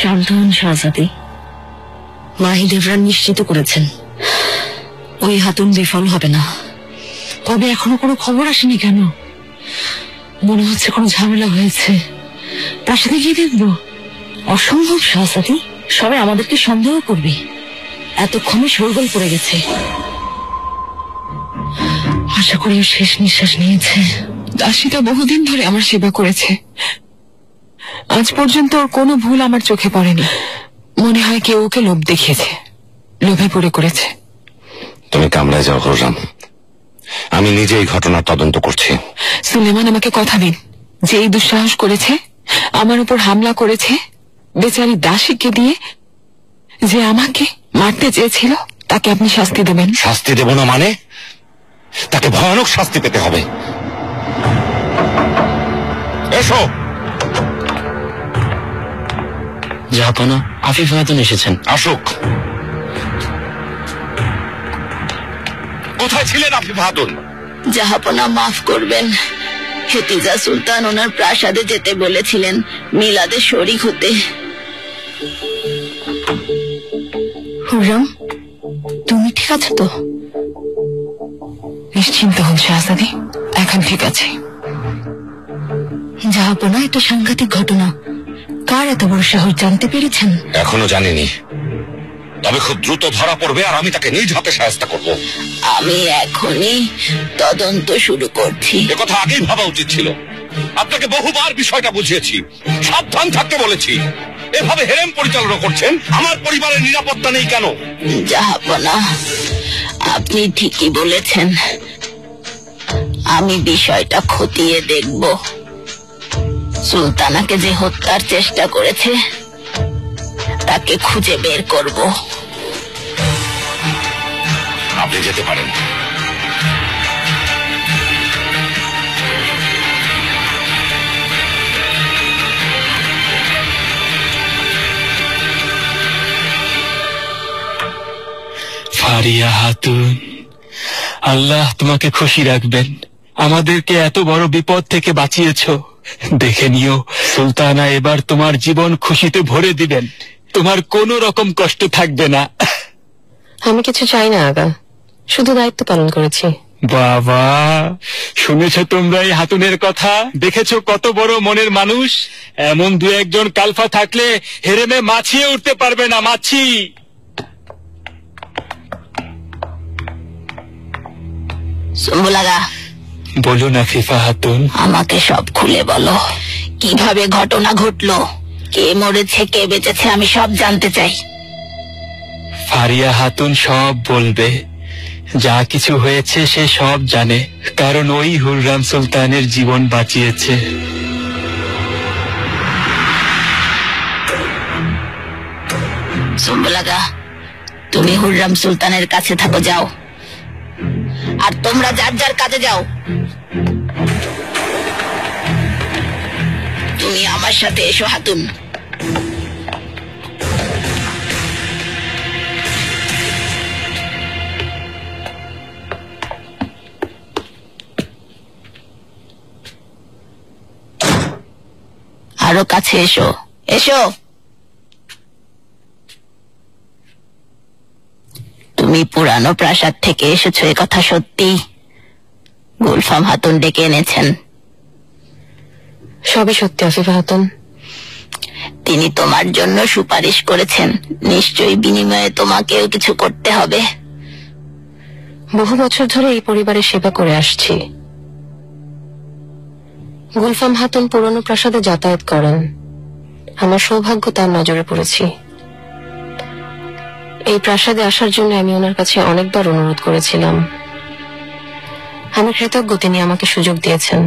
শান্ত হন শাহজাদি। মাহিদেবরা নিশ্চিত করেছেন ওই হাতুন বিফল হবে না। তবে এখনো কোনো খবর আসেনি কেন? মনে হচ্ছে কোনো ঝামেলা হয়েছে। প্রাসাদে গিয়ে দেখবো? অসম্ভব শাহজাদি, সবাই আমাদেরকে সন্দেহ করবে। এতক্ষণে শোরগোল পড়ে গেছে। আশা করি ও শেষ নিঃশ্বাস নিয়েছে। দাসীটা বহুদিন ধরে আমার সেবা করেছে, আজ পর্যন্ত ওর কোনো ভুল আমার চোখে পড়েনি। মনে হয় কেউ ওকে লোভ দেখিয়েছে, লোভে পড়ে করেছে। তুমি কামরায় যাও খুররাম, আমি নিজে এই ঘটনার তদন্ত করছি। সুলেমান আমাকে কথা দিন যে এই দুঃসাহস করেছে, আমার উপর হামলা করেছে, বেচারি দাসীকে দিয়ে যে আমাকে মারতে চেয়েছিল, তাকে আপনি শাস্তি দেবেন। শাস্তি দেব না মানে? তাকে ভয়ানক শাস্তি পেতে হবে। এসো। জাহাপনা, আফিফ খাতুন এসেছেন। আসুক। কোথায় ছিলেন আফিফ খাতুন? জাহাপনা মাফ করবেন, হেতিজা সুলতান ওনার প্রাসাদে যেতে বলেছিলেন মিলাদে শরীক হতে। হুররাম, তুমি ঠিক আছো তো? নিশ্চিন্ত হন শাহজাদি, এখন ঠিক আছে। জাহাপনা, এটা সাংঘাতিক ঘটনা। কার এত বড় সাহস জানতে পেরেছেন? এখনো জানিনি, তবে খুব দ্রুত ধরা পড়বে আর আমি তাকে নিজ হাতে সাহায্য করব। আমি এখনই তদন্ত শুরু করছি। একথা আগেই ভাবা উচিত ছিল। আপনাকে বহুবার বিষয়টা বুঝিয়েছি, সাবধান থাকতে বলেছি। এভাবে হেরেম পরিচালনা করছেন, আমার পরিবারের নিরাপত্তা নেই কেন? জাহাপনা, আপনি ঠিকই বলেছেন। আমি বিষয়টা খতিয়ে দেখব। সুলতানাকে যে হত্যার চেষ্টা করেছে তাকে খুঁজে বের করব। আপনি যেতে পারেন। ফারিয়া খাতুন, আল্লাহ তোমাকে খুশি রাখবেন। আমাদেরকে এত বড় বিপদ থেকে বাঁচিয়েছো। দেখে নিও, সুলতানা এবার তোমার জীবন খুশিতে ভরে দিবেন। তোমার কোনো রকম কষ্ট থাকবে না। আমি কিছু চাই না আগা, শুধু দায়িত্ব পালন করেছি। বাবা, শুনেছো তোমরা এই হাতুনের কথা? দেখেছো কত বড় মনের মানুষ? এমন দু একজন কালফা থাকলে হেরেমে মাছিয়ে উঠতে পারবে না, মাছি। সুম্বুলাগা, বলুন আফিফা খাতুন। আমাকে সব খুলে বলো। কিভাবে ঘটনা ঘটলো, কে মরেছে কে বেঁচেছে, আমি সব জানতে চাই। ফারিয়া খাতুন সব বলবে। যা কিছু হয়েছে সে সব জানে, কারণ ওই হুররাম সুলতানের জীবন বাঁচিয়েছে। সুম্বুলাগা, তুমি হুররাম সুলতানের কাছে থাকো, যাও। আর তোমরা যার যার কাজে যাও। তুমি আমার সাথে এসো হাতুন। আরো কাছে এসো, এসো। তুমি পুরানো প্রাসাদ থেকে এসেছো, এ কথা সত্যি? গুলফাম হাতুন ডেকে এনেছেন? সবই সত্যি আফিফা খাতুন। তিনি তোমার জন্য সুপারিশ করেছেন, নিশ্চয়ই বিনিময়ে তোমাকেও কিছু করতে হবে। বহু বছর ধরে এই পরিবারের সেবা করে আসছি। গুলফাম হাতুন পুরনো প্রাসাদে যাতায়াত করেন, আমার সৌভাগ্য তার নজরে পড়েছি। এই প্রাসাদে আসার জন্য আমি ওনার কাছে অনেকবার অনুরোধ করেছিলাম। আমি কৃতজ্ঞ তিনি আমাকে সুযোগ দিয়েছেন।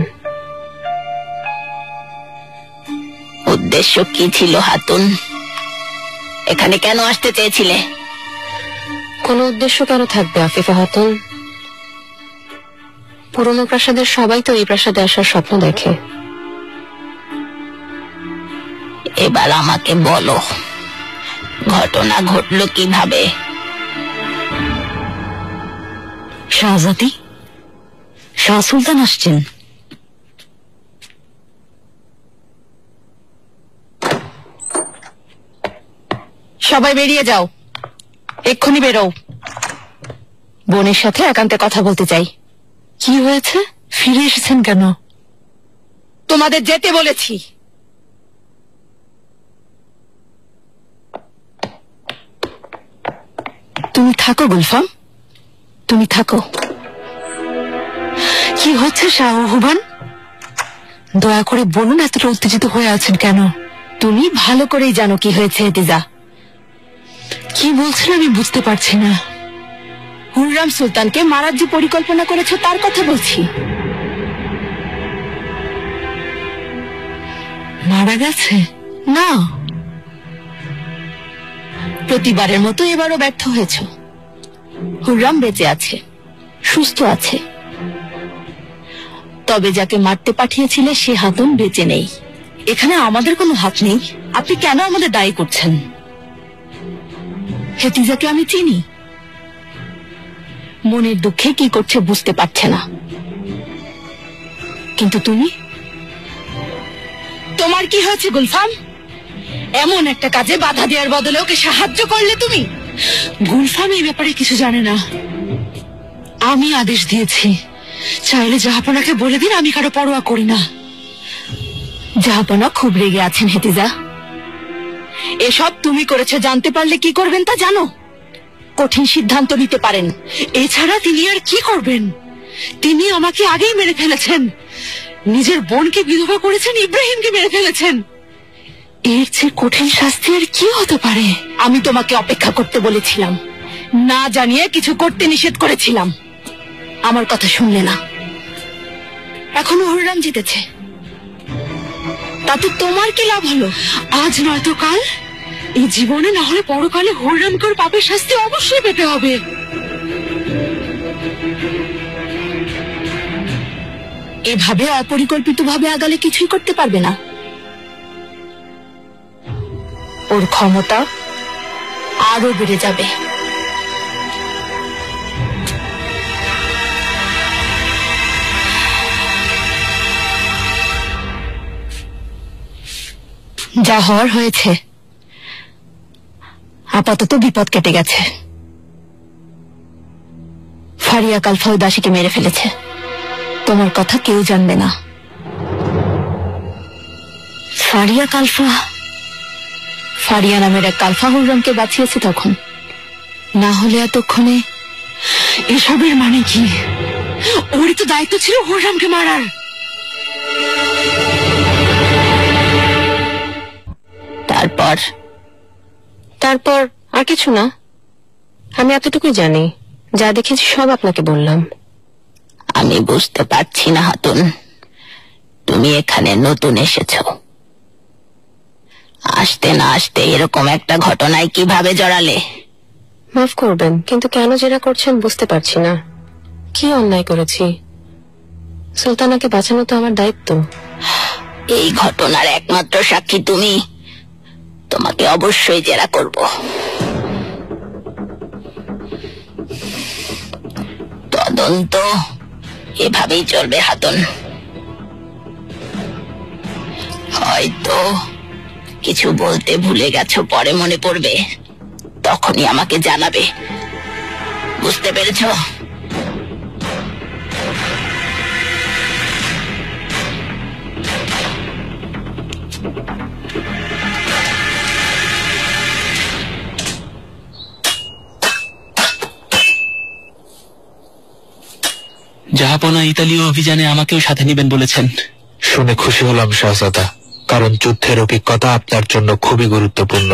উদ্দেশ্য কি ছিল হাতুন? এখানে কেন আসতে চেয়েছিলে? কোনো উদ্দেশ্য কেন থাকবে আফিফা খাতুন? পুরনো প্রাসাদের সবাই তো এই প্রাসাদে আসার স্বপ্ন দেখে। এবার আমাকে বলো, ঘটনা ঘটলো কিভাবে? শাহজাদি, শাহ সুলতান আসছেন। সবাই বেরিয়ে যাও, এক্ষুনি বেরো। বোনের সাথে একান্তে কথা বলতে চাই। কি হয়েছে? ফিরে এসেছেন কেন? তোমাদের যেতে বলেছি। তুমি থাকো গুলফাম, তুমি থাকো। কি হচ্ছে শাহবান? দয়া করে বলুন, এতটা উত্তেজিত হয়ে আছেন কেন? তুমি ভালো করেই জানো কি হয়েছে এতিজা। কি বলছেন আমি বুঝতে পারছি না। হুররাম সুলতানকে মারার যে পরিকল্পনা করেছে তার কথা বলছি। মারা গেছে? না, প্রতিবারের মতো এবারও ব্যর্থ হয়েছ। হুররাম বেঁচে আছে, সুস্থ আছে। তবে যাকে মারতে পাঠিয়েছিলে সে হাতুন বেঁচে নেই। এখানে আমাদের কোনো হাত নেই। আপনি কেন আমাদের দায়ী করছেন? হেতিজাকে আমি চিনি। মনের দুঃখে কি করছে বুঝতে পারছে না। কিন্তু তুমি, তোমার কি হয়েছে গুলফাম? এমন একটা কাজে বাধা দেওয়ার বদলে ওকে সাহায্য করলে তুমি। গুলফাম এই ব্যাপারে কিছু জানে না। আমি আদেশ দিয়েছি, চাইলে জাহাপনাকে বলে দিন আমি কারো পরোয়া করি না। জাহাপনা খুব রেগে আছেন হেতিজা। এসব তুমি করেছো জানতে পারলে কি করবেন তা জানো? কঠিন সিদ্ধান্ত নিতে পারেন। এছাড়া তিনি আর কি করবেন? তিনি আমাকে আগেই মেরে ফেলেছেন, নিজের বোনকে বিধবা করেছেন, ইব্রাহিমকে মেরে ফেলেছেন। এর চেয়ে কঠিন শাস্তি আর কি হতে পারে? আমি তোমাকে অপেক্ষা করতে বলেছিলাম, না জানিয়ে কিছু করতে নিষেধ করেছিলাম। আমার কথা শুনলে না। এখনো হুররাম জিতেছে, তাতে তোমার কি লাভ হলো? আজ নয়তো কাল, এই জীবনে না হলে পরকালে হুররামকে ওর পাপের শাস্তি অবশ্যই পেতে হবে। এভাবে অপরিকল্পিতভাবে আগালে কিছুই করতে পারবে না। ওর ক্ষমতা আরো বেড়ে যাবে। যা হওয়ার হয়েছে, আপাতত বিপদ কেটে গেছে। ফারিয়া কালফা ওই দাসীকে মেরে ফেলেছে। তোমার কথা কেউ জানবে না। ফারিয়া কালফা? ফারিয়া নামের এক কালফা হুররামকে বাঁচিয়েছে তখন। না হলে এতক্ষণে। এসবের মানে কি? ওরই তো দায়িত্ব ছিল হুররামকে মারার। তারপর আর কিছু না। আমি এতটুকুই জানি, যা দেখেছি সব আপনাকে বললাম। আমি বুঝতে পারছি না হাতুন, তুমি এখানে নতুন এসেছ। আসতে না আসতে এরকম একটা ঘটনায় কিভাবে জড়ালে? মাফ করবেন, কিন্তু কেন যেটা করছেন বুঝতে পারছি না। কি অন্যায় করেছি? সুলতানাকে বাঁচানো তো আমার দায়িত্ব। এই ঘটনার একমাত্র সাক্ষী তুমি। তোমাকে অবশ্যই জেরা করব। তদন্ত এভাবেই চলবে হাতুন। হয়তো কিছু বলতে ভুলে গেছো, পরে মনে পড়বে, তখনই আমাকে জানাবে। বুঝতে পেরেছো? জাহাপনা ইতালীয় অভিযানে আমাকেও সাথে নেবেন বলেছেন। শুনে খুশি হলাম শাহজাদা, কারণ যুদ্ধের অভিজ্ঞতা আপনার জন্য খুবই গুরুত্বপূর্ণ।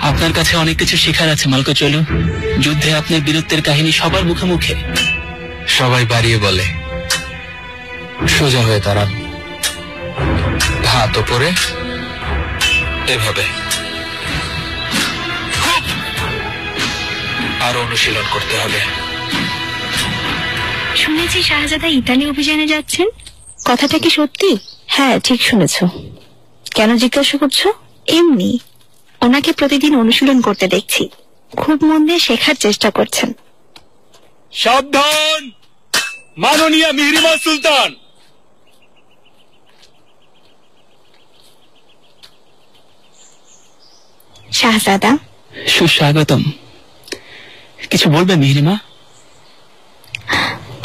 আপনার কাছে অনেক কিছু শেখার আছে মালকোচলু। যুদ্ধে আপনার বীরত্বের কাহিনী সবার মুখে মুখে। সবাই বাড়িয়ে বলে। সোজা হয়ে দাঁড়ান, হাত ওপরে, এভাবে। আর অনুশীলন করতে হবে। শুনেছি শাহজাদা ইতালি অভিযানে যাচ্ছেন। কথাটা কি সত্যি? হ্যাঁ, ঠিক শুনেছ। কেন জিজ্ঞাসা করছো? এমনি, ওনাকে প্রতিদিন অনুশীলন করতে দেখছি। খুব মন দিয়ে শেখার চেষ্টা করছেন। সাবধান মাননীয় মিহরিমা সুলতান, শাহজাদা। সুস্বাগতম। কিছু বলবে মিহিরিমা?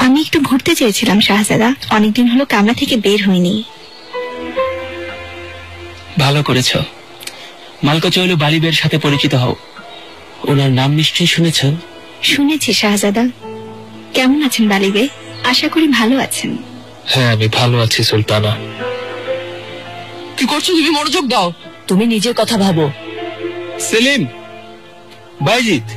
আমি একটু ঘুরতে চেয়েছিলাম শাহজাদা, অনেকদিন হলো কামরা থেকে বের হইনি। ভালো করেছ। মালকা চৈলু বালিবের সাথে পরিচিত হও। ওনার নাম নিশ্চয়ই শুনেছ? শুনেছি শাহজাদা। কেমন আছেন বালিবে? আশা করি ভালো আছেন। হ্যাঁ, আমি ভালো আছি সুলতানা। কি করছো তুমি? মনোযোগ দাও। তুমি নিজের কথা ভাবো। সেলিম, বাইজিৎ,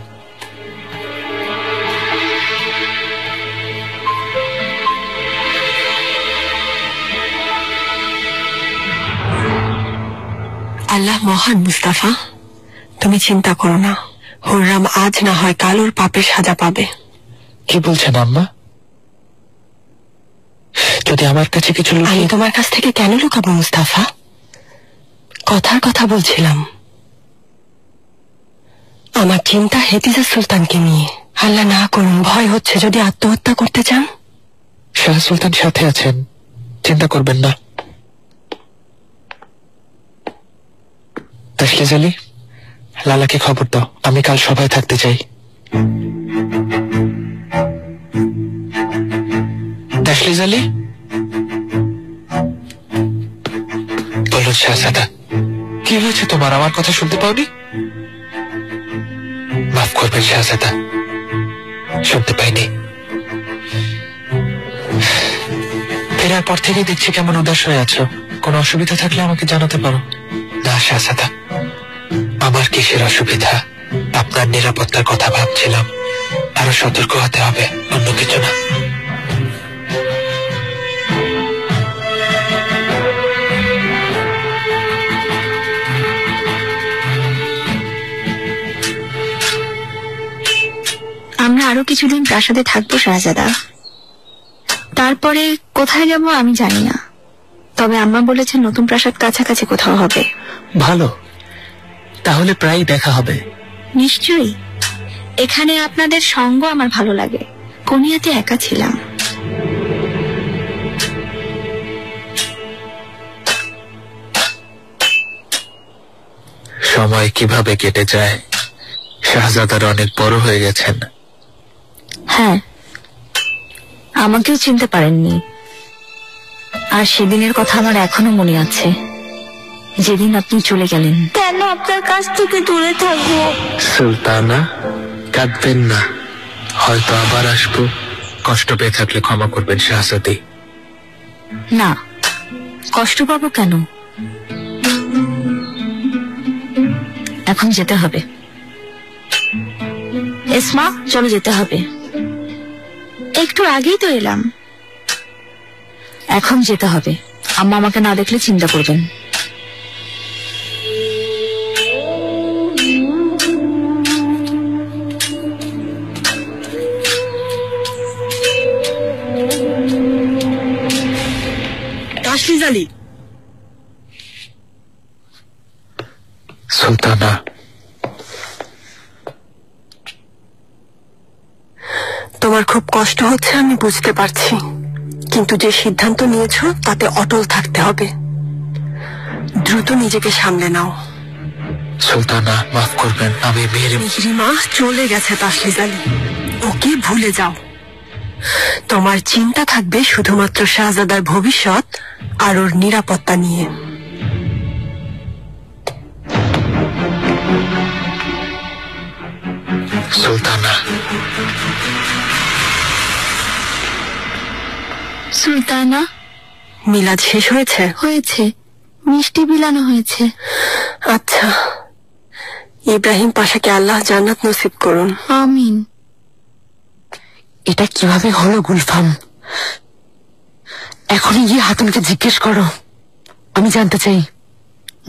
আল্লাহ মহান মুস্তাফা, তুমি চিন্তা করো না। হুররাম আজ না হয় কাল ওর পাপের সাজা পাবে। কি বলছেন আম্মা? যদি আমার কাছে কিছু আমি তোমার কাছ থেকে কেন লুকাবো মুস্তাফা? কথার কথা বলছিলাম। আমার চিন্তা হেতিজা সুলতানকে নিয়ে। আল্লাহ না করুন, ভয় হচ্ছে যদি আত্মহত্যা করতে চান। শাহ সুলতান সাথে আছেন, চিন্তা করবেন না। তাসলিজ আলী, লালাকে খবর দাও, আমি কাল সভায় থাকতে চাই। তাসলিজ আলী, বলো শাহজাদা, কি হয়েছে তোমার? আমার কথা শুনতে পাওনি? মাফ করবেন শাহজাদা, শুনতে পাইনি। ফেরার পর থেকে দেখছি কেমন উদাস হয়ে আছো। কোনো অসুবিধা থাকলে আমাকে জানাতে পারো। না শাহজাদা, আমার কিসের অসুবিধা? আপনার নিরাপত্তার কথা ভাবছিলাম। আরো সতর্ক হতে হবে, অন্য কিছু না। আমরা আরো কিছুদিন প্রাসাদে থাকবো শাহজাদা। তারপরে কোথায় যাব আমি জানি না, তবে আম্মা বলেছে নতুন প্রাসাদ কাছাকাছি কোথাও হবে। ভালো, তাহলে প্রায় দেখা হবে। নিশ্চয়ই। এখানে আপনাদের সঙ্গ আমার ভালো লাগে। কোনিয়াতে একা ছিলাম। সময় কিভাবে কেটে যায়। শাহজাদার অনেক বড় হয়ে গেছেন। হ্যাঁ, আমাকেও চিনতে পারেননি। আর সেদিনের কথা আমার এখনো মনে আছে, যেদিন আপনি চলে গেলেন। কেন আপনার কাছ থেকে দূরে থাকবো? সুলতানা, কাঁদবেন না, হয়তো আবার আসবো। কষ্ট পেয়ে থাকলে ক্ষমা করবেন শাহজাদি। না, কষ্ট পাবো কেন? এখন যেতে হবে। এসমা, চলো যেতে হবে। একটু আগেই তো এলাম। এখন যেতে হবে। আম্মা আমাকে না দেখলে চিন্তা করবেন। তাসলিজ আলী, সুলতানা, তোমার খুব কষ্ট হচ্ছে আমি বুঝতে পারছি, কিন্তু যে সিদ্ধান্ত নিয়েছো তাতে অটল থাকতে হবে। দ্রুত নিজেকে সামলে নাও। সুলতানা, মাফ করবেন, আমি মিহরিমা চলে গেছে তাসলিজ আলী, ওকে ভুলে যাও। তোমার চিন্তা থাকবে শুধুমাত্র শাহজাদার ভবিষ্যৎ আর ওর নিরাপত্তা নিয়ে। সুলতানা, সুলতানা, মিলাদ শেষ হয়েছে? হয়েছে, মিষ্টি বিলানো হয়েছে। আচ্ছা, ইব্রাহিম পাশাকে আল্লাহ জান্নাত নসিব করুন। আমিন। এটা কিভাবে হলো গুলফাম? এখনই গিয়ে হাতুমকে জিজ্ঞেস করো, আমি জানতে চাই।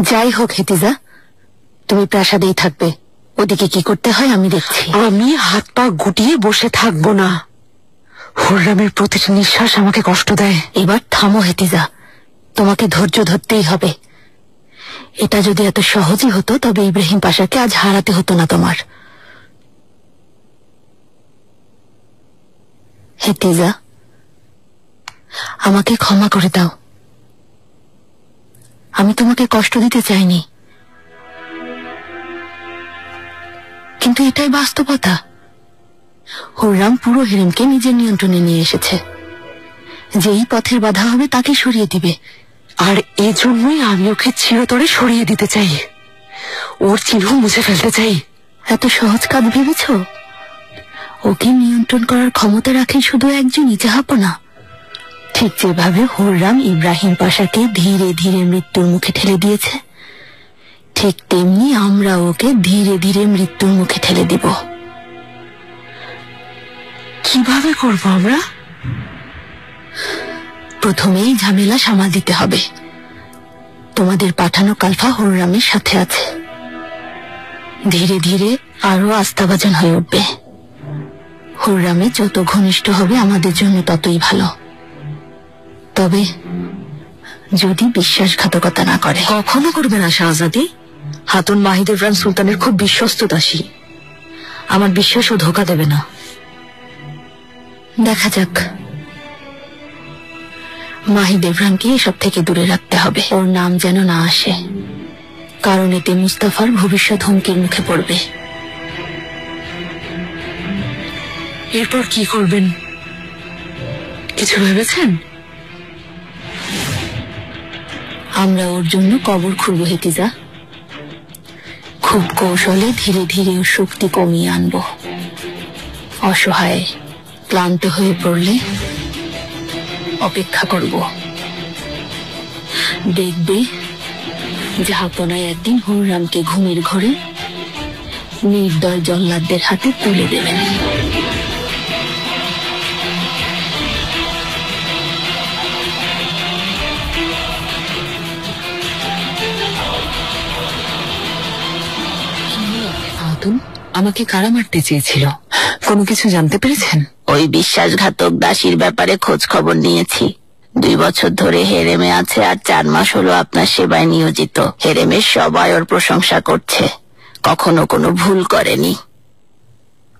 যাই হোক হেতিজা, তুমি প্রাসাদেই থাকবে। ওদিকে কি করতে হয় আমি দেখছি। আমি হাত পা গুটিয়ে বসে থাকবো না। হুররামের প্রতিটি নিঃশ্বাস আমাকে কষ্ট দেয়। এবার থামো হেতিজা, তোমাকে ধৈর্য ধরতেই হবে। এটা যদি এত সহজই হতো তবে ইব্রাহিম পাশাকে আজ হারাতে হতো না তোমার। হেতিজা, আমাকে ক্ষমা করে দাও। আমি তোমাকে কষ্ট দিতে চাইনি। কিন্তু এটাই বাস্তবতা। হুররাম পুরো হেরেমকে নিজের নিয়ন্ত্রণে নিয়ে এসেছে। যেই পথের বাধা হবে তাকে সরিয়ে দিবে, আর এজন্যই আমি ওকে চিরতরে সরিয়ে দিতে চাই। ওর চিহ্ন মুছে ফেলতে চাই। এত সহজ কাজ ভেবেছ? ওকে নিয়ন্ত্রণ করার ক্ষমতা রাখে শুধু একজনই, জাহাপনা। ঠিক যেভাবে হুররাম ইব্রাহিম পাশাকে ধীরে ধীরে মৃত্যুর মুখে ঠেলে দিয়েছে, ঠিক তেমনি আমরা ওকে ধীরে ধীরে মৃত্যুর মুখে ঠেলে দিব। কিভাবে করব আমরা? প্রথমেই ঝামেলা সামাল দিতে হবে। তোমাদের পাঠানো কালফা হুররামের সাথে আছে, ধীরে ধীরে আরো আস্থাভাজন হয়ে উঠবে। হুররামে যত ঘনিষ্ঠ হবে আমাদের জন্য ততই ভালো। তবে যদি বিশ্বাসঘাতকতা না করে। কখনো করবে না শাহজাদি। হাতুন মাহিদেভরান সুলতানের খুব বিশ্বস্ত দাসী। আমার বিশ্বাসও ধোঁকা দেবে না। দেখা যাক। মাহিদেভরানকে এসব থেকে দূরে রাখতে হবে, ওর নাম যেন না আসে, কারণ এতে মুস্তাফার ভবিষ্যৎ হুমকির মুখে পড়বে। এরপর কি করবেন কিছু ভেবেছেন? আমরা ওর জন্য কবর খুঁড়ব হেতিজা। খুব কৌশলে ধীরে ধীরে ওর শক্তি কমিয়ে আনব। অসহায় ক্লান্ত হয়ে পড়লে অপেক্ষা করব, দেখবে জাহাপনায় একদিন হুররামকে ঘুমের ঘরে নির্দয় জল্লাদদের হাতে তুলে দেবেন। আমাকে কারা মারতে চেয়েছিল? কোনো কিছু জানতে পেরেছেন? ওই বিশ্বাসঘাতক দাসীর ব্যাপারে খোঁজ খবর নিয়েছি। 2 বছর ধরে হেরেমে আছে, আর 4 মাস হলো আপনার সেবায় নিয়োজিত। হেরেমের সবাই ওর প্রশংসা করছে, কখনো কোনো ভুল করেনি।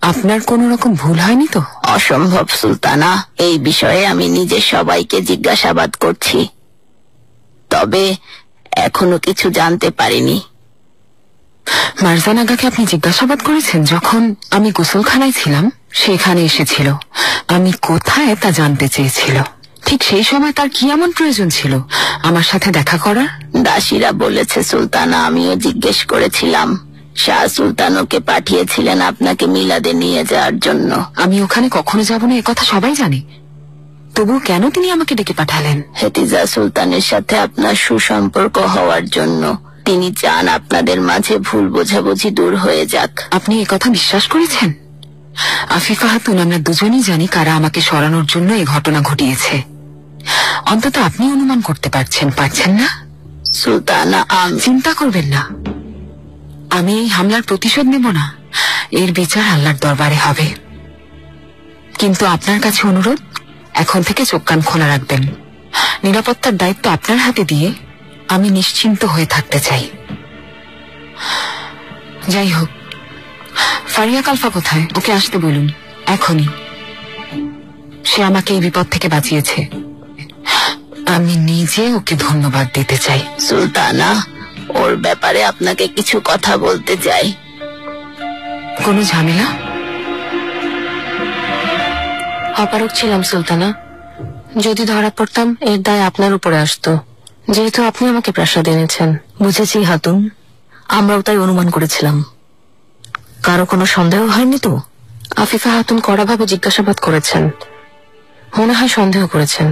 আপনার কোন রকম ভুল হয়নি তো? অসম্ভব সুলতানা, এই বিষয়ে আমি নিজে সবাইকে জিজ্ঞাসাবাদ করছি, তবে এখনো কিছু জানতে পারিনি। মারজান আগাকে আপনি জিজ্ঞাসাবাদ করেছেন? যখন আমি গোসলখানায় ছিলাম সেখানে এসেছিল, আমি কোথায় তা জানতে চেয়েছিল। ঠিক সেই সময় তার কি এমন প্রয়োজন ছিল আমার সাথে দেখা করার? দাসীরা বলেছে সুলতানা, আমিও জিজ্ঞেস করেছিলাম। শাহ সুলতান ওকে পাঠিয়েছিলেন আপনাকে মিলাদে নিয়ে যাওয়ার জন্য। আমি ওখানে কখনো যাব না একথা সবাই জানে, তবু কেন তিনি আমাকে ডেকে পাঠালেন? হেতিজা সুলতানের সাথে আপনার সুসম্পর্ক হওয়ার জন্য। তিনি চান আপনাদের মাঝে ভুল বোঝাবুঝি দূর হয়ে যাক। আপনি একথা বিশ্বাস করেছেন? আফিফা হাতুন, আমরা দুজনই জানি কারা আমাকে সরানোর জন্য এই ঘটনা ঘটিয়েছে। অন্তত আপনি অনুমান করতে পারছেন না? সুলতানা, চিন্তা করবেন না, আমি এই হামলার প্রতিশোধ নেব না। এর বিচার আল্লাহর দরবারে হবে। কিন্তু আপনার কাছে অনুরোধ, এখন থেকে চোখ কান খোলা রাখবেন। নিরাপত্তার দায়িত্ব আপনার হাতে দিয়ে আমি নিশ্চিন্ত হয়ে থাকতে চাই। যাই হোক, ফারিয়া কালফা কোথায়? ওকে আসতে বলুন এখনই। সে আমাকে এই বিপদ থেকে বাঁচিয়েছে, আমি নিজে ওকে ধন্যবাদ দিতে চাই। সুলতানা, ওর ব্যাপারে আপনাকে কিছু কথা বলতে চাই। কোনো ঝামেলা? অপারক ছিলাম সুলতানা। যদি ধরা পড়তাম এর দায় আপনার উপরে আসতো, যেহেতু আপনি আমাকে প্রাসাদ এনেছেন। বুঝেছি হাতুন, আমরাও তাই অনুমান করেছিলাম। কারো কোনো সন্দেহ হয়নি তো? আফিফা হাতুন কড়াভাবে জিজ্ঞাসাবাদ করেছেন, মনে হয় সন্দেহ করেছেন।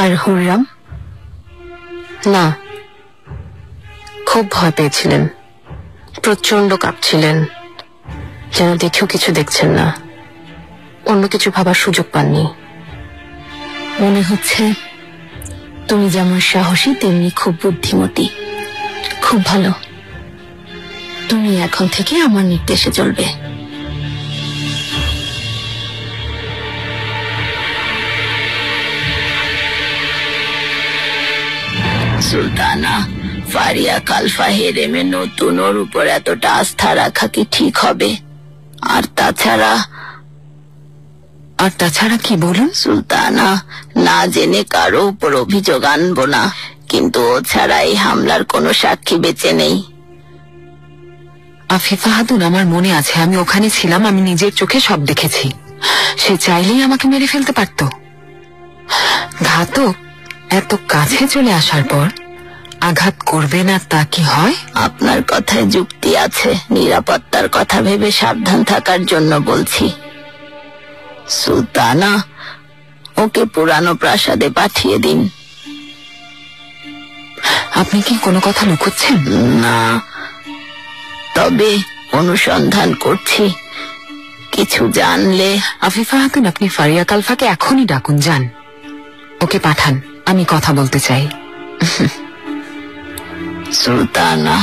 আর হুররাম? না, খুব ভয় পেয়েছিলেন, প্রচন্ড কাঁপছিলেন, যেন দেখেও কিছু দেখছেন না, অন্য কিছু ভাবার সুযোগ পাননি। মনে হচ্ছে তুমি যেমন সাহসী তেমনি খুব বুদ্ধিমতী। খুব ভালো, তুমি এখন থেকে আমার নির্দেশে চলবে। সুলতানা, ফারিয়া কালফা হেরেমে নতুন, ওর উপর এতটা আস্থা রাখা কি ঠিক হবে? আর তাছাড়া কি বলুন? সুলতানা, না জেনে কারো উপর অভিযোগ আনবো না, কিন্তু ও ছাড়া এই হামলার কোনো সাক্ষী বেঁচে নেই। আফিফা খাতুন আমার মনে আছে, আমি ওখানে ছিলাম, আমি নিজের চোখে সব দেখেছি। সে চাইলেই আমাকে মেরে ফেলতে পারত। ঘাতক এত কাছে চলে আসার পর আঘাত করবে না তা কি হয়? আপনার কথায় যুক্তি আছে, নিরাপত্তার কথা ভেবে সাবধান থাকার জন্য বলছি। সুলতানা, ওকে পুরানো প্রাসাদে পাঠিয়ে দিন। আপনি কি কোনো কথা লুকোচ্ছেন? না, তবে অনুসন্ধান করছি, কিছু জানলে। আফিফা খাতুন, আপনি ফারিয়া কালফাকে এখনই ডাকুন, যান, ওকে পাঠান, আমি কথা বলতে চাই। সুলতানা,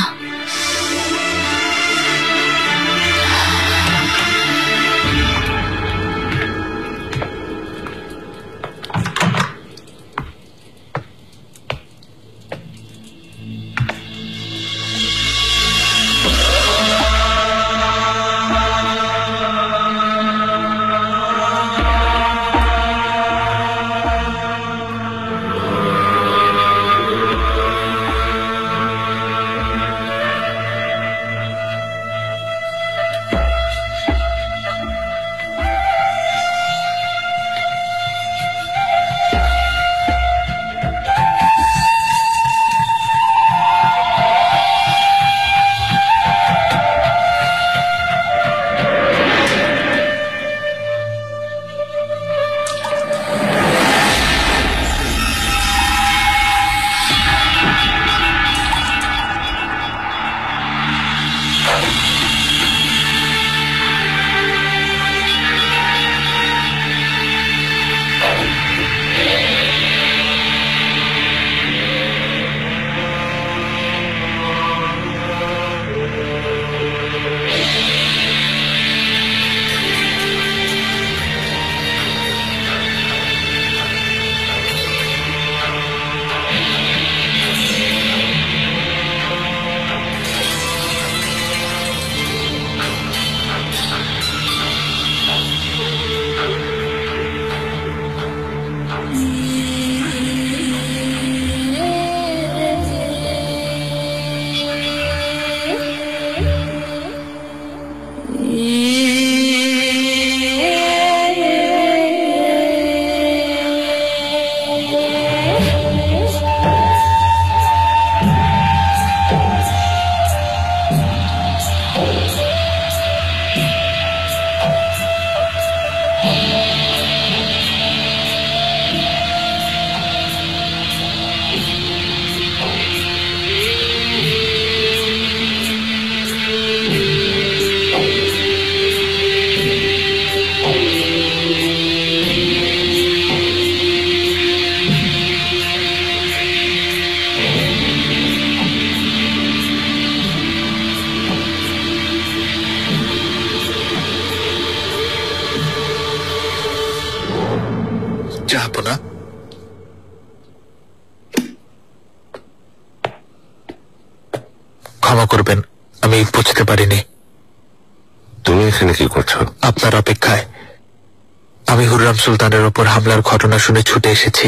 যাবো না। ক্ষমা করবেন, আমি বুঝতে পারিনি। তুমি এখানে কি করছো? আপনার অপেক্ষায়। আমি হুররাম সুলতানের ওপর হামলার ঘটনা শুনে ছুটে এসেছি।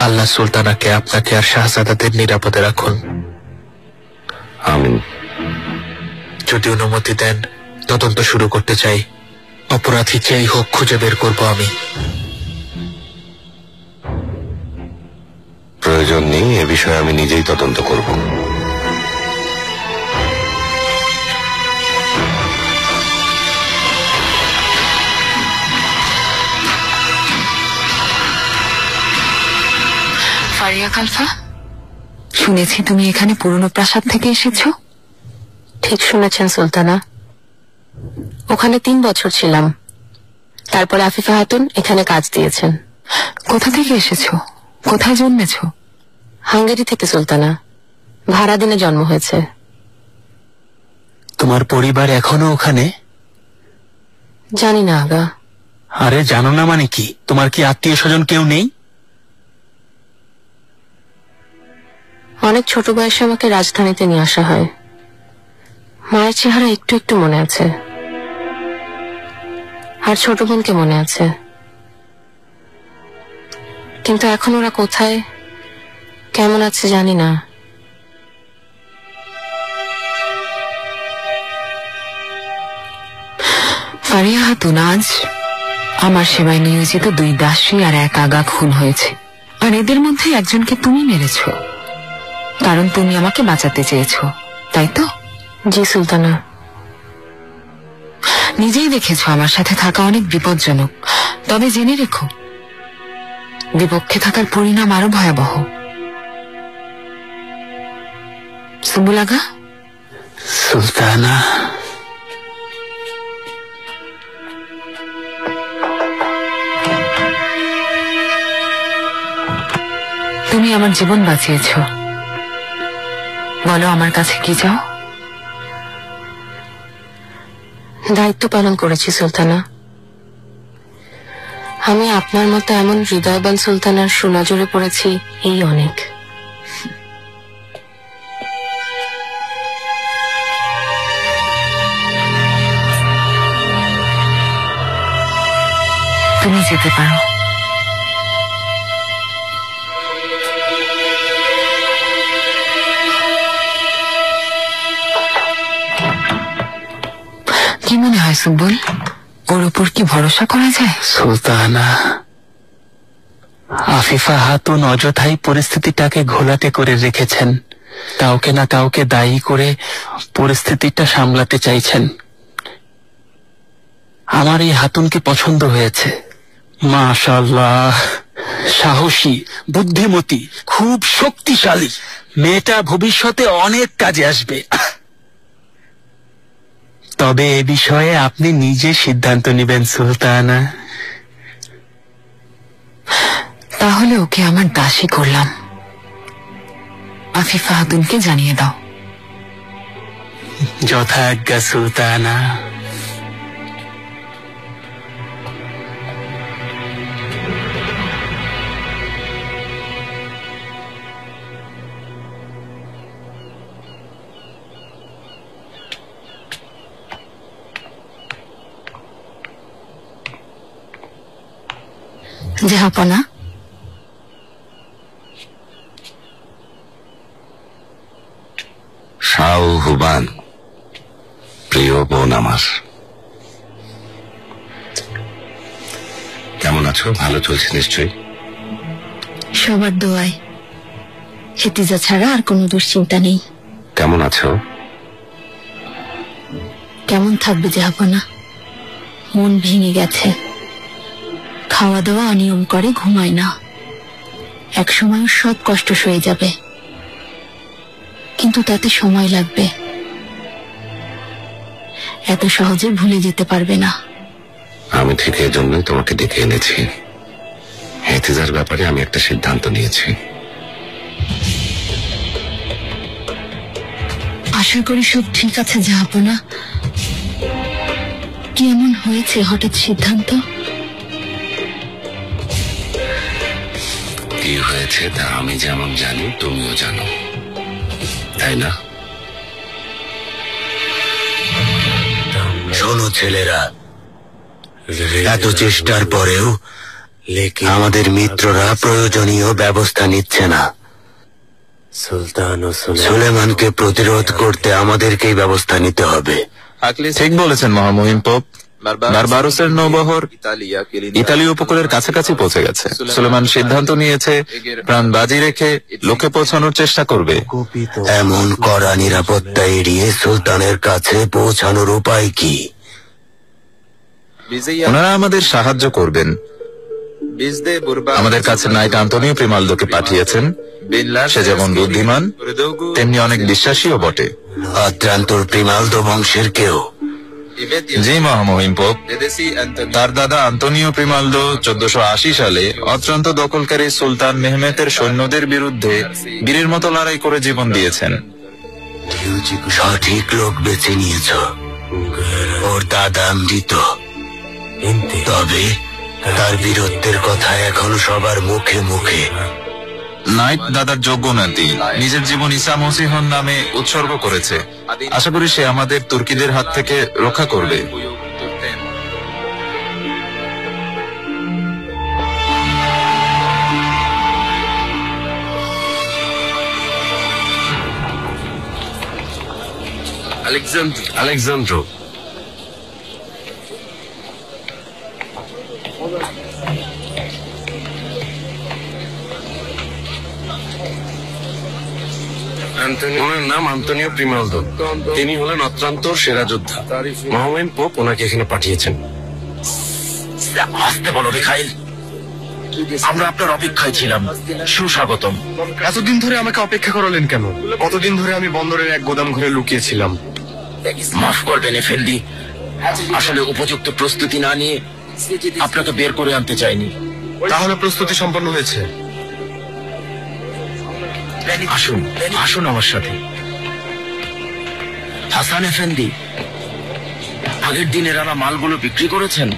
আল্লাহ সুলতানাকে, আপনাকে আর শাহজাদাদের নিরাপদে রাখুন। আমিন। যদি অনুমতি দেন, তদন্ত শুরু করতে চাই। অপরাধী যেই হোক খুঁজে বের করব আমি। প্রয়োজন নেই, এ বিষয়ে আমি নিজেই তদন্ত করব। ফারিয়া কালফা, শুনেছি তুমি এখানে পুরনো প্রাসাদ থেকে এসেছো। ঠিক শুনেছেন সুলতানা, ওখানে 3 বছর ছিলাম। তারপরে আফিফা খাতুন এখানে কাজ দিয়েছেন। কোথা থেকে এসেছো? কোথায় জন্মেছো? হাঙ্গেরি থেকে সুলতানা, ভাড়া দিনে জন্ম হয়েছে। তোমার পরিবার এখনো ওখানে? জানি না আগা। আরে জানো না মানে কি? তোমার কি আত্মীয় স্বজন কেউ নেই? অনেক ছোট বয়সে আমাকে রাজধানীতে নিয়ে আসা হয়। মায়ের চেহারা একটু একটু মনে আছে, আর ছোট বোনকে মনে আছে, কিন্তু এখন ওরা কোথায়, কেমন আছে জানি না। ফারিয়া হাতুন, আজ আমার সেবায় নিয়োজিত 2 দাসী আর 1 আগা খুন হয়েছে, আর এদের মধ্যে একজনকে তুমি মেরেছ, কারণ তুমি আমাকে বাঁচাতে চেয়েছ, তাই তো? জি সুলতানা। নিজেই দেখেছ আমার সাথে থাকা অনেক বিপজ্জনক, তবে জেনে রেখো বিপক্ষে থাকার পরিণাম আরো ভয়াবহ। সুম্বুল আগা। সুলতানা, তুমি আমার জীবন বাঁচিয়েছ, বলো আমার কাছে কি চাও? দায়িত্ব পালন করেছি সুলতানা। আমি আপনার মতো এমন হৃদয়বান সুলতানার সুনজরে পড়েছি, এই অনেক। তুমি যেতে পারো। কি মনে হয় সুম্বুল, ওর উপর কি ভরসা করা যায়? সুলতানা, আফিফা হাতুন অযথাই পরিস্থিতিটাকে ঘোলাটে করে রেখেছেন, কাউকে না কাউকে দায়ী করে পরিস্থিতিটা সামলাতে চাইছেন। আমার এই হাতুনকে পছন্দ হয়েছে, মাশাআল্লাহ, সাহসী, বুদ্ধিমতী, খুব শক্তিশালী। মেয়েটা ভবিষ্যতে অনেক কাজে আসবে। তবে এ বিষয়ে আপনি নিজে সিদ্ধান্ত নেবেন সুলতানা। তাহলে ওকে আমার দাসী করলাম, আফিফা হাতুনকে জানিয়ে দাও। যথাজ্ঞা সুলতানা। জাহাপনা, সাউহুবান, প্রিয় বোন আমার, কেমন আছো? ভালো চলছে নিশ্চয়ই? সবার দোয়ায়। হেতিজা ছাড়া আর কোনো দুশ্চিন্তা নেই। কেমন আছো? কেমন থাকবে জাহাপনা, মন ভেঙে গেছে। খাওয়া দাওয়া অনিয়ম করে, ঘুমায় না। একসময় সব কষ্ট সয়ে যাবে, কিন্তু তাতে সময় লাগবে। এত সহজে ভুলে যেতে পারবে না। আমি ঠিক এই জন্যই তোমাকে ডেকে এনেছি। হেতিজার ব্যাপারে আমি একটা সিদ্ধান্ত নিয়েছি। আশা করি সব ঠিক আছে জাহাপনা। কি এমন হয়েছে হঠাৎ সিদ্ধান্ত? কি হয়েছে তা আমি যেমন জানি তুমিও জানো, তাই না? শোনো ছেলেরা, এত চেষ্টার পরেও আমাদের মিত্ররা প্রয়োজনীয় ব্যবস্থা নিচ্ছে না। সুলেমানকে প্রতিরোধ করতে আমাদেরকেই ব্যবস্থা নিতে হবে। ঠিক বলেছেন মহামহিম পোপ। বারবারোসের নৌবহর ইতালি উপকূলের কাছাকাছি পৌঁছে গেছে। সুলেমান সিদ্ধান্ত নিয়েছে প্রাণ বাজি রেখে লোকে পৌঁছানোর চেষ্টা করবে। এমন কড়া নিরাপত্তা এড়িয়ে সুলতানের কাছে পৌঁছানোর উপায় কি? ওনারা আমাদের সাহায্য করবেন। আমাদের কাছে নাইট আন্তোনিও প্রিমালদোকে পাঠিয়েছেন। সে যেমন বুদ্ধিমান তেমনি অনেক বিশ্বাসীও বটে। আত্রান্তর প্রিমালদো বংশের কেউ? জি মহামহিম পোপ। তার দাদা আন্তোনিও প্রিমালদো 1480 সালে অত্রান্ত দখলকারী সুলতান মেহমেতের সৈন্যদের বিরুদ্ধে বীরের মতো লড়াই করে জীবন দিয়েছেন। সঠিক লোক বেছে নিয়েছ। ওর দাদা মৃত, তবে তার বীরত্বের কথা এখন সবার মুখে মুখে। নাইট দাদার যোগ্য নাতি, নিজের জীবন ঈসা মসিহর নামে উৎসর্গ করেছে। আশা করি সে আমাদের তুর্কিদের হাত থেকে রক্ষা করবে। আলেকজান্দ্র, ওনার নাম আন্তোনিও প্রিমালদো। তিনি হলেন অত্যন্ত সেরা যোদ্ধা। মহামহিম পোপ ওনাকে এখানে পাঠিয়েছেন। আসতে বলো মিখাইল, আমরা আপনার অপেক্ষায় ছিলাম। সুস্বাগতম। এতদিন ধরে আমাকে অপেক্ষা করালেন কেন? কতদিন ধরে আমি বন্দরের এক গোদাম ঘরে লুকিয়েছিলাম। মাফ করবেন এফেন্দি, আসলে উপযুক্ত প্রস্তুতি না নিয়ে আপনাকে বের করে আনতে চাইনি। তাহলে প্রস্তুতি সম্পন্ন হয়েছে। আসুন আসুন আমার সাথে। হাসান এফেন্দি, আগের দিনের আনা মালগুলো বিক্রি করেছেন?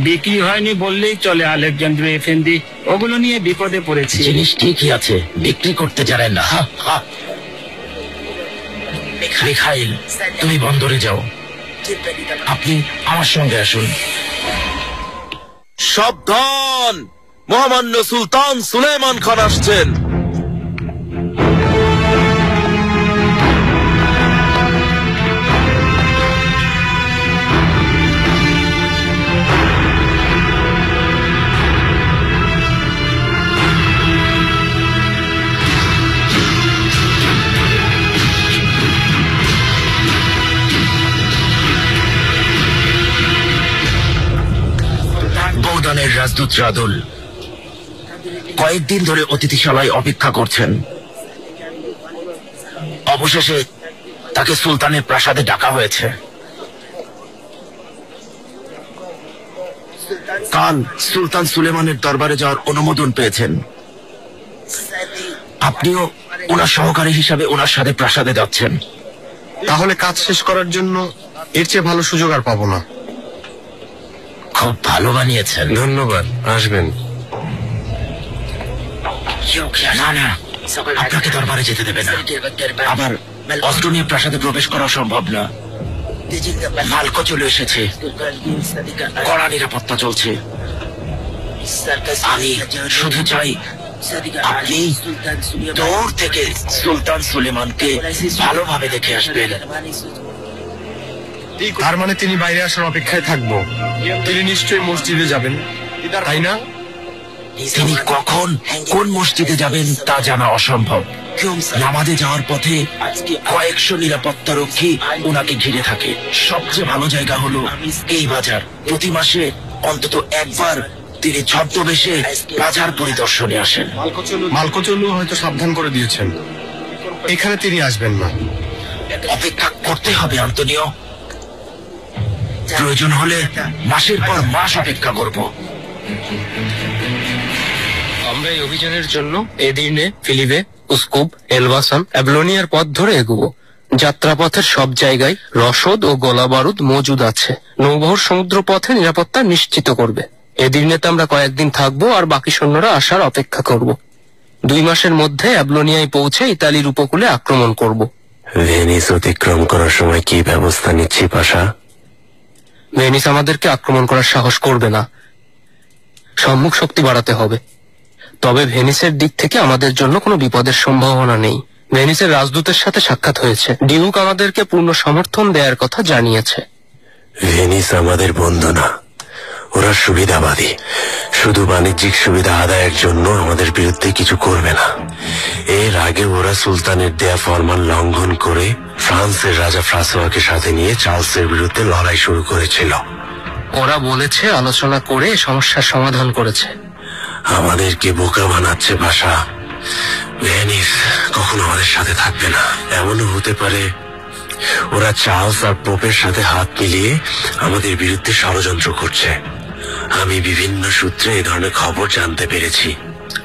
বিক্রি হয়নি বললেই চলে আলেকজান্ডার এফেন্দি, ওগুলো নিয়ে বিপদে পড়েছি। জিনিস ঠিকই আছে, বিক্রি করতে জানেন না। মিখাইল, তুমি বন্দরে যাও, আপনি আমার সঙ্গে আসুন। সাবধান, মহামান্য সুলতান সুলেমান খান আসছেন। বৌদানের রাজদূত রাদুল কয়েকদিন ধরে অতিথিশালায় অপেক্ষা করছেন। অবশেষে তাকে সুলতানের প্রাসাদে ডাকা হয়েছে। কাল সুলতান সুলেমানের দরবারে যাওয়ার অনুমোদন পেয়েছেন। আপনিও ওনার সহকারী হিসাবে ওনার সাথে প্রাসাদে যাচ্ছেন। তাহলে কাজ শেষ করার জন্য এর চেয়ে ভালো সুযোগ আর পাবো না। খুব ভালো বানিয়েছেন। ধন্যবাদ, আসবেন। না না, আপনাকে দরবারে যেতে দেবে না। আবার অস্ত্র নিয়ে প্রাসাদে প্রবেশ করা সম্ভব না। মালকো চলে এসেছে, কড়া নিরাপত্তা চলছে। আমি শুধু চাই আপনি দূর থেকে সুলতান সুলেমানকে ভালোভাবে দেখে আসবেন। তার মানে তিনি বাইরে আসার অপেক্ষায় থাকবো। তিনি নিশ্চয়ই মসজিদে যাবেন, তাই না? তিনি কখন কোন মসজিদে যাবেন তা জানা অসম্ভব। নামাজে যাওয়ার পথে কয়েকশো নিরাপত্তা রক্ষী ওনাকে ঘিরে থাকে। সবচেয়ে ভালো জায়গা হলো এই বাজার। প্রতি মাসে অন্তত একবার তিনি ছদ্মবেশে বাজার পরিদর্শনে আসেন। মালকোচলু হয়তো সাবধান করে দিয়েছেন, এখানে তিনি আসবেন না। অপেক্ষা করতে হবে আন্তোনিও, প্রয়োজন হলে মাসের পর মাস অপেক্ষা করব। আমরা এই অভিযানের জন্য এদির্নে, ফিলিবে, উস্কুপ, এলবাসান, অ্যাবলোনিয়ার পথ ধরে এগোবো। যাত্রাপথের সব জায়গায় রসদ ও গোলা বারুদ মজুদ আছে। নৌবহর সমুদ্র পথে নিরাপত্তা নিশ্চিত করবে। এদির্নেতে আমরা কয়েকদিন থাকবো আর বাকি সৈন্যরা আসার অপেক্ষা করব। 2 মাসের মধ্যে অ্যাবলোনিয়ায় পৌঁছে ইতালির উপকূলে আক্রমণ করব। ভেনিস অতিক্রম করার সময় কি ব্যবস্থা নিচ্ছি পাশা? ভেনিস আমাদেরকে আক্রমণ করার সাহস করবে না। সম্মুখ শক্তি বাড়াতে হবে। তবে ভেনিসের দিক থেকে আমাদের জন্য কোনো বিপদের সম্ভাবনা নেই। ভেনিসের রাজদূতের সাথে সাক্ষাৎ হয়েছে। ডিউক আমাদেরকে পূর্ণ সমর্থন দেওয়ার কথা জানিয়েছে। ভেনিস আমাদের বন্ধু না, ওরা সুবিধাবাদী। শুধু বাণিজ্যিক সুবিধা আদায়ের জন্য আমাদের বিরুদ্ধে কিছু করবে না। এর আগে ওরা সুলতানের দেয়া ফরমান লঙ্ঘন করে ফ্রান্সের রাজা ফ্রাঁসোয়াকে সাথে নিয়ে চার্লসের বিরুদ্ধে লড়াই শুরু করেছিল। ওরা বলেছে আলোচনা করে সমস্যার সমাধান করেছে। আমাদেরকে বোকা বানাচ্ছে ভাষা। ভেনিস কখনো আমাদের সাথে থাকবে না। এমনও হতে পারে ওরা চার্লস আর পোপের সাথে হাত মিলিয়ে আমাদের বিরুদ্ধে ষড়যন্ত্র করছে। আমি বিভিন্ন সূত্রে এই ধরনের খবর জানতে পেরেছি।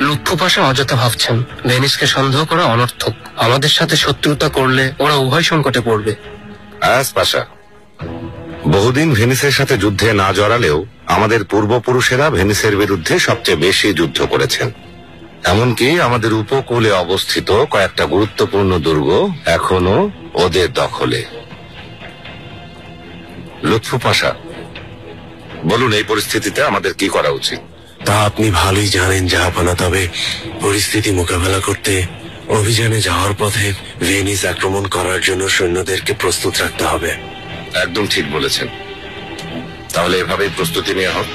লুৎফু পাশা অযথা ভাবছেন। ভেনিসকে সন্দেহ করা অনর্থক। আমাদের সাথে শত্রুতা করলে ওরা উভয় সংকটে পড়বে। পাশা, বহুদিন ভেনিসের সাথে যুদ্ধে না জড়ালেও আমাদের পূর্বপুরুষেরা ভেনিসের বিরুদ্ধে সবচেয়ে বেশি যুদ্ধ করেছেন। এমনকি আমাদের উপকূলে অবস্থিত কয়েকটা গুরুত্বপূর্ণ দুর্গ এখনো ওদের দখলে। লুৎফু পাশা, বলুন এই পরিস্থিতিতে আমাদের কি করা উচিত? তা আপনি ভালোই জানেন জাহাপনা। তবে পরিস্থিতি মোকাবেলা করতে অভিযানে যাওয়ার পথে ভেনিস আক্রমণ করার জন্য সৈন্যদেরকে প্রস্তুত রাখতে হবে। একদম ঠিক বলেছেন। তাহলে এভাবেই প্রস্তুতি নেওয়া হোক।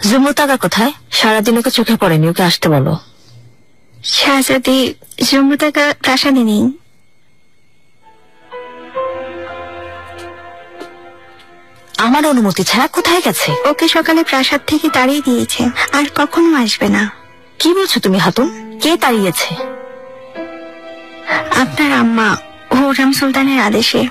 জুমুতাগা কোথায়? সারাদিন ওকে চোখে পড়েনি, ওকে আসতে বলো। শাহজাদি জুমুতাগা প্রাসাদে নেই। আমার অনুমতি ছাড়া কোথায় গেছে? ওকে সকালে প্রাসাদ থেকে তাড়িয়ে দিয়েছে, আর কখনো আসবে না। কি বলছো তুমি হাতুন? কে তাড়িয়েছে? আপনার আম্মা, হুররাম সুলতানের আদেশে।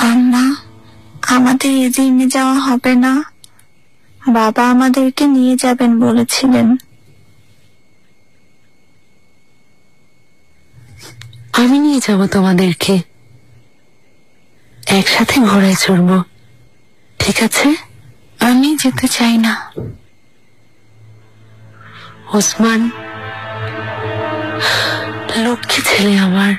আম্মা, আমাদের এজিমে যাওয়া হবে না। বাবা আমাদেরকে নিয়ে যাবেন বলেছিলেন। আমি নিয়ে যাব তোমাদেরকে, একসাথে ঘোড়ায় চড়বো, ঠিক আছে? আমি যেতে চাই না। ওসমান, লক্ষ্মী ছেলে আমার।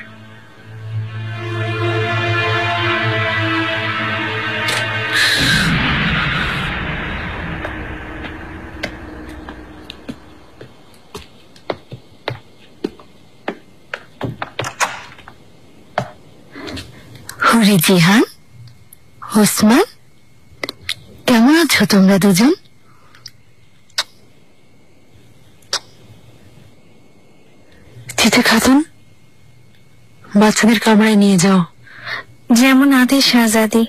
হুরি জিহান, ওসমান, কেমন আছো তোমরা দুজন? চিঠি খাতুন, বাচ্চাদের কামরায় নিয়ে যাও। যেমন আদেশ শাহজাদি।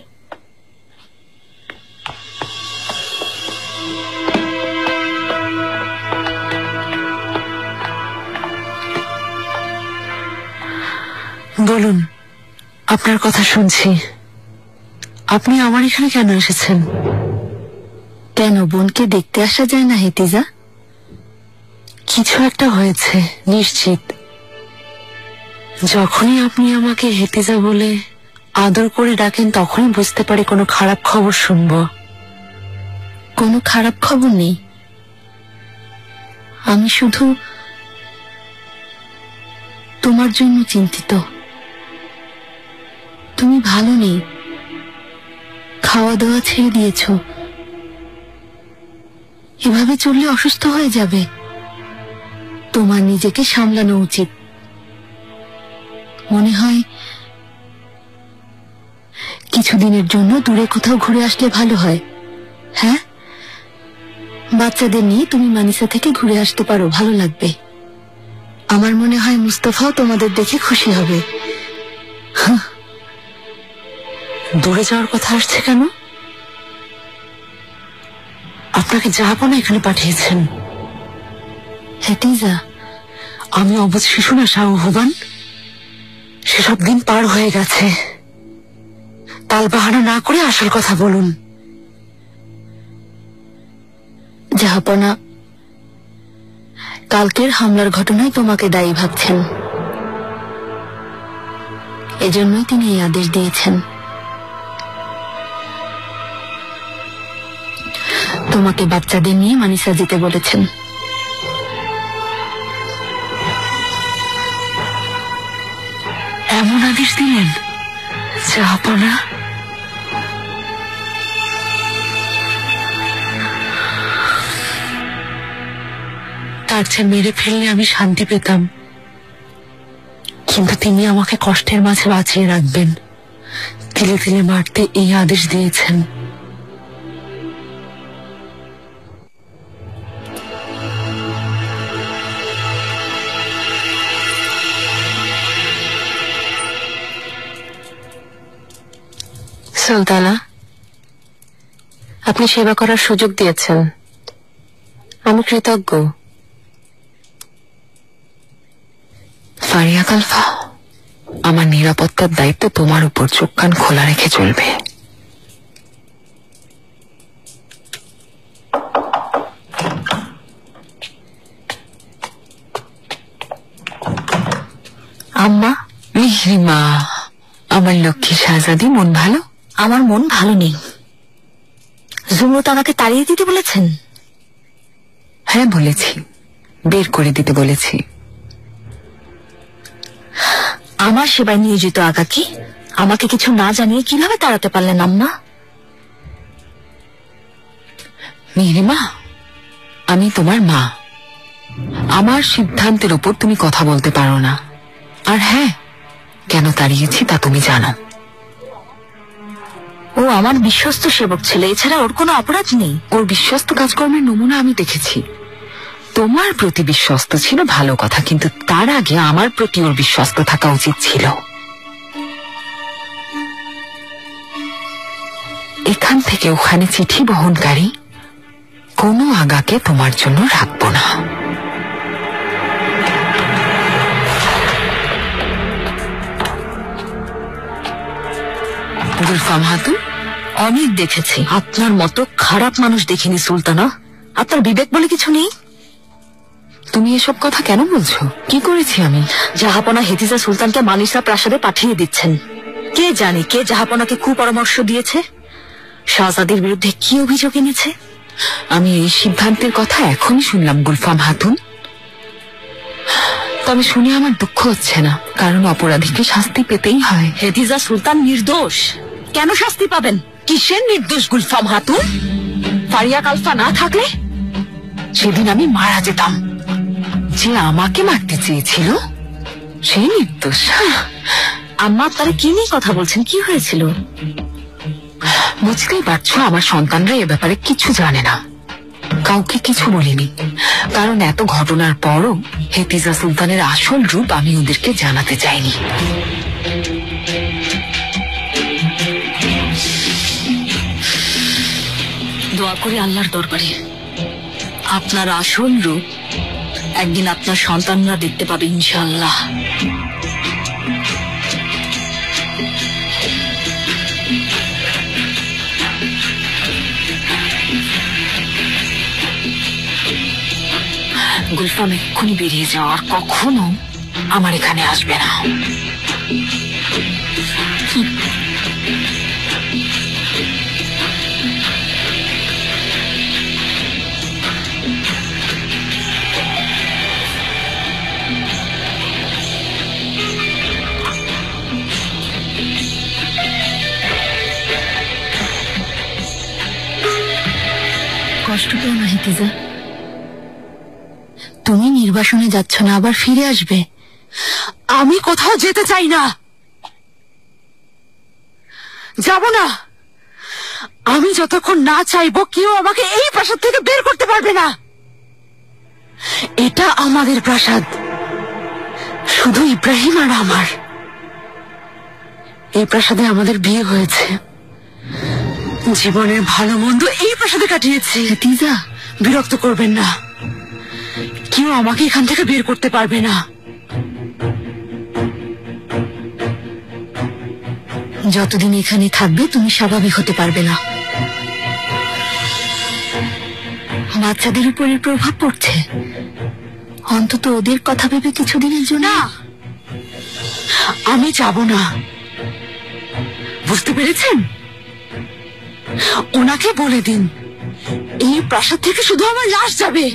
বলুন, আপনার কথা শুনছি। আপনি আমার এখানে কেন এসেছেন? কেন বোনকে দেখতে আসা যায় না হেতিজা? কিছু একটা হয়েছে নিশ্চিত। যখনই আপনি আমাকে হেতিজা বলে আদর করে ডাকেন, তখনই বুঝতে পারি কোনো খারাপ খবর শুনবো। কোনো খারাপ খবর নেই, আমি শুধু তোমার জন্য চিন্তিত। তুমি ভালো নেই, খাওয়া দাওয়া ছেড়ে দিয়েছ। এভাবে চললে অসুস্থ হয়ে যাবে। তোমার নিজেকে সামলানো উচিত। মনে হয় কিছুদিনের জন্য দূরে কোথাও ঘুরে আসলে ভালো হয়। হ্যাঁ, বাচ্চাদের নিয়ে তুমি মানিসা থেকে ঘুরে আসতে পারো, ভালো লাগবে। আমার মনে হয় মুস্তফাও তোমাদের দেখে খুশি হবে। দূরে যাওয়ার কথা আসছে কেন? আপনাকে জাহাপনা এখানে পাঠিয়েছেন। হেতিজা, আমি অবুঝ শিশু না শাহবান। সেসব দিন পার হয়ে গেছে। তালবাহানা না করে আসল কথা বলুন। জাহাপনা, কালকের হামলার ঘটনায় তোমাকে দায়ী ভাবছেন, এজন্যই তিনি এই আদেশ দিয়েছেন। তোমাকে বাচ্চাদের নিয়ে মানিসা যেতে বলেছেন। এমন আদেশ দিলেন জাহাপনা? তার চেয়ে মেরে ফেললে আমি শান্তি পেতাম, কিন্তু তিনি আমাকে কষ্টের মাঝে বাঁচিয়ে রাখবেন। তিলে তিলে মারতে এই আদেশ দিয়েছেন। সুলতানা, আপনি সেবা করার সুযোগ দিয়েছেন, আমি কৃতজ্ঞ। ফারিয়া কালফা, আমার নিরাপত্তার দায়িত্ব তোমার উপর। চোখ কান খোলা রেখে চলবে। আম্মা, মিহরিমা, আমার লক্ষ্মী শাহজাদি, মন ভালো? আমার মন ভালো নেই। জুমরত আমাকে তাড়িয়ে দিতে বলেছেন? হ্যাঁ বলেছি, বের করে দিতে বলেছি। আমার সেবায় নিয়োজিত আকাকি আমাকে কিছু না জানিয়ে কিভাবে তাড়াতে পারলেন আম্মা? মিহিরিমা, আমি তোমার মা। আমার সিদ্ধান্তের উপর তুমি কথা বলতে পারো না। আর হ্যাঁ, কেন তাড়িয়েছি তা তুমি জানো। ও আমার বিশ্বস্ত সেবক ছিল, এছাড়া ওর কোনো অপরাধ নেই। ওর বিশ্বস্ত কাজকর্মের নমুনা আমি দেখেছি। তোমার প্রতি বিশ্বস্ত ছিল ভালো কথা, কিন্তু তার আগে আমার প্রতি ওর বিশ্বস্ত থাকা উচিত ছিল। এখান থেকে ওখানে চিঠি বহনকারী কোনো আগাকে তোমার জন্য রাখবো না। গুলফাম খাতুন, অনেক দেখেছি, আপনার মতো খারাপ মানুষ দেখিনি সুলতানা। আপনার বিবেক বলে কিছু নেই? তুমি এসব কথা কেন বলছো? কি করেছি আমি? জাহাপনা হেতিজা সুলতানকে মানিসা প্রাসাদে পাঠিয়ে দিচ্ছেন। কে জানে কে জাহাপনাকে কুপরামর্শ দিয়েছে, শাহজাদির বিরুদ্ধে কি অভিযোগ এনেছে। আমি এই সিদ্ধান্তের কথা এখনই শুনলাম গুলফাম খাতুন। তবে শুনে আমার দুঃখ হচ্ছে না, কারণ অপরাধীকে শাস্তি পেতেই হয়। হেতিজা সুলতান নির্দোষ। কেন শাস্তি পাবেন? কিসের নির্দোষ গুলফাম খাতুন? ফারিয়া কালফা না থাকলে সেদিন আমি মারা যেতাম। যে আমাকে মারতে চেয়েছিল সে নির্দোষ। আম্মা, আপনারা কি নিয়ে কথা বলছেন? কি হয়েছিল? বুঝতেই পারছো, আমার সন্তানরা এ ব্যাপারে কিছু জানে না। কাউকে কিছু বলিনি, কারণ এত ঘটনার পরও হেতিজা সুলতানের আসল রূপ আমি ওদেরকে জানাতে চাইনি। দোয়া করি আল্লাহর দরবারে আপনার আসল রূপ একদিন আপনার সন্তানরা দেখতে পাবে ইনশাআল্লাহ। গুলফাম এক্ষুনি বেরিয়ে যাও, আর কখনো আমার এখানে আসবে না। কষ্ট পেও না হেতিজা, তুমি নির্বাসনে যাচ্ছ না, আবার ফিরে আসবে। আমি কোথাও যেতে চাই না, যাব না। আমি যতক্ষণ না চাইবো কেউ আমাকে এই প্রাসাদ থেকে বের করতে পারবে না। এটা আমাদের প্রাসাদ, শুধু ইব্রাহিম আর আমার। এই প্রাসাদে আমাদের বিয়ে হয়েছে, জীবনের ভালো মন্দ এই প্রাসাদে কাটিয়েছি। হেতিজা, বিরক্ত করবেন না, কেউ আমাকে এখান থেকে বের করতে পারবে না। যতদিন এখানে থাকবে তুমি স্বাভাবিক হতে পারবে না। বাচ্চাদের উপর এর প্রভাব পড়ছে, অন্তত ওদের কথা ভেবে কিছুদিনের জন্য। আমি যাব না, বুঝতে পেরেছেন? ওনাকে বলে দিন এই প্রাসাদ থেকে শুধু আমার লাশ যাবে।